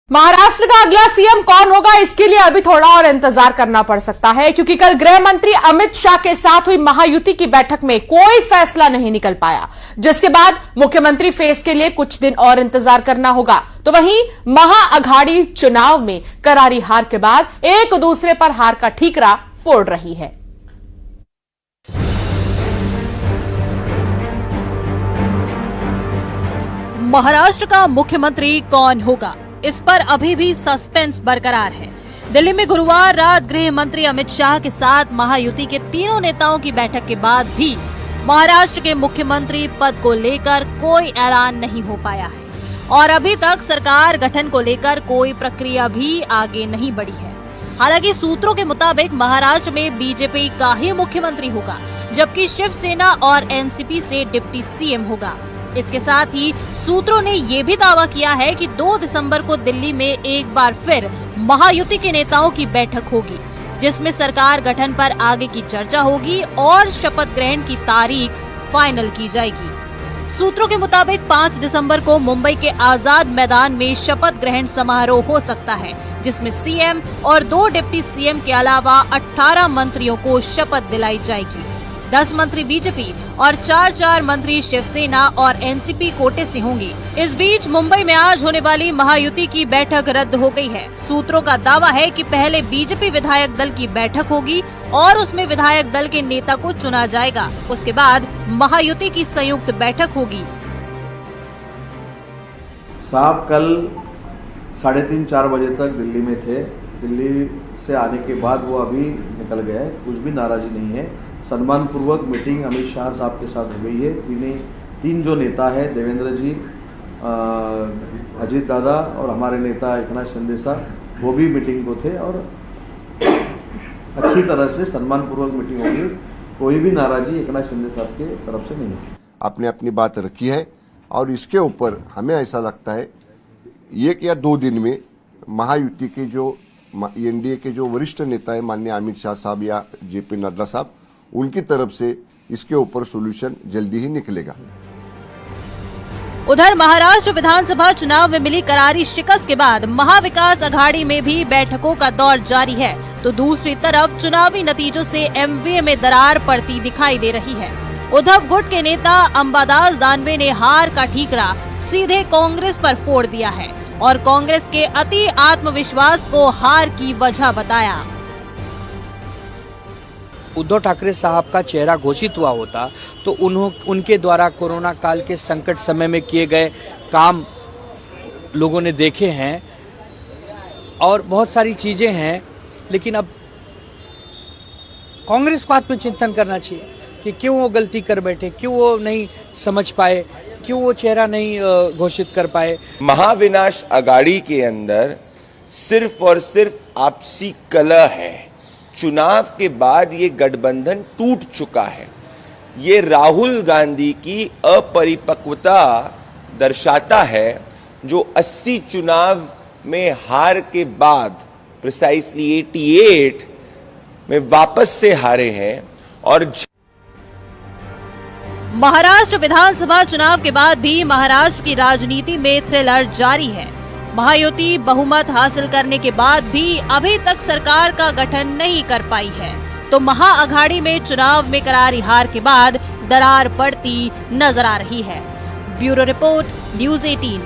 महाराष्ट्र का अगला सीएम कौन होगा, इसके लिए अभी थोड़ा और इंतजार करना पड़ सकता है, क्योंकि कल गृह मंत्री अमित शाह के साथ हुई महायुति की बैठक में कोई फैसला नहीं निकल पाया, जिसके बाद मुख्यमंत्री फेस के लिए कुछ दिन और इंतजार करना होगा। तो वहीं महाअघाड़ी चुनाव में करारी हार के बाद एक दूसरे पर हार का ठीकरा फोड़ रही है। महाराष्ट्र का मुख्यमंत्री कौन होगा, इस पर अभी भी सस्पेंस बरकरार है। दिल्ली में गुरुवार रात गृह मंत्री अमित शाह के साथ महायुति के तीनों नेताओं की बैठक के बाद भी महाराष्ट्र के मुख्यमंत्री पद को लेकर कोई ऐलान नहीं हो पाया है और अभी तक सरकार गठन को लेकर कोई प्रक्रिया भी आगे नहीं बढ़ी है। हालांकि सूत्रों के मुताबिक महाराष्ट्र में बीजेपी का ही मुख्यमंत्री होगा, जबकि शिवसेना और एनसीपी से डिप्टी सीएम होगा। इसके साथ ही सूत्रों ने ये भी दावा किया है कि 2 दिसंबर को दिल्ली में एक बार फिर महायुति के नेताओं की बैठक होगी, जिसमें सरकार गठन पर आगे की चर्चा होगी और शपथ ग्रहण की तारीख फाइनल की जाएगी। सूत्रों के मुताबिक 5 दिसंबर को मुंबई के आजाद मैदान में शपथ ग्रहण समारोह हो सकता है, जिसमें सीएम और 2 डिप्टी सीएम के अलावा 18 मंत्रियों को शपथ दिलाई जाएगी। 10 मंत्री बीजेपी और 4 मंत्री शिवसेना और एनसीपी कोटे से होंगे। इस बीच मुंबई में आज होने वाली महायुति की बैठक रद्द हो गई है। सूत्रों का दावा है कि पहले बीजेपी विधायक दल की बैठक होगी और उसमें विधायक दल के नेता को चुना जाएगा। उसके बाद महायुति की संयुक्त बैठक होगी। साहब कल 3:30-4 बजे तक दिल्ली में थे। दिल्ली से आने के बाद वो अभी निकल गए, कुछ भी नाराजी नहीं है। सम्मान पूर्वक मीटिंग अमित शाह साहब के साथ हो गई है। तीन जो नेता है, देवेंद्र जी, अजीत दादा और हमारे नेता एकनाथ शिंदे साहब, वो भी मीटिंग को थे और अच्छी तरह से सम्मान पूर्वक मीटिंग होगी। कोई भी नाराजी एकनाथ शिंदे साहब के तरफ से नहीं है। आपने अपनी बात रखी है और इसके ऊपर हमें ऐसा लगता है 1 या 2 दिन में महायुति के जो एनडीए के जो वरिष्ठ नेता है माननीय अमित शाह साहब या जेपी नड्डा साहब, उनकी तरफ से इसके ऊपर सॉल्यूशन जल्दी ही निकलेगा। उधर महाराष्ट्र विधानसभा चुनाव में मिली करारी शिकस्त के बाद महाविकास अघाड़ी में भी बैठकों का दौर जारी है, तो दूसरी तरफ चुनावी नतीजों से एमवीए में दरार पड़ती दिखाई दे रही है। उद्धव गुट के नेता अंबादास दानवे ने हार का ठीकरा सीधे कांग्रेस पर फोड़ दिया है और कांग्रेस के अति आत्मविश्वास को हार की वजह बताया। उद्धव ठाकरे साहब का चेहरा घोषित हुआ होता तो उनके द्वारा कोरोना काल के संकट समय में किए गए काम लोगों ने देखे हैं और बहुत सारी चीजें हैं, लेकिन अब कांग्रेस को आत्मचिंतन करना चाहिए कि क्यों वो गलती कर बैठे, क्यों वो नहीं समझ पाए, क्यों वो चेहरा नहीं घोषित कर पाए। महाविनाश अघाड़ी के अंदर सिर्फ और सिर्फ आपसी कलह है। चुनाव के बाद ये गठबंधन टूट चुका है। ये राहुल गांधी की अपरिपक्वता दर्शाता है, जो 80 चुनाव में हार के बाद प्रिसाइसली 88 में वापस से हारे हैं। और महाराष्ट्र विधानसभा चुनाव के बाद भी महाराष्ट्र की राजनीति में थ्रिलर जारी है। महायुति बहुमत हासिल करने के बाद भी अभी तक सरकार का गठन नहीं कर पाई है, तो महाअघाड़ी में चुनाव में करारी हार के बाद दरार पड़ती नजर आ रही है। Bureau report, news 18।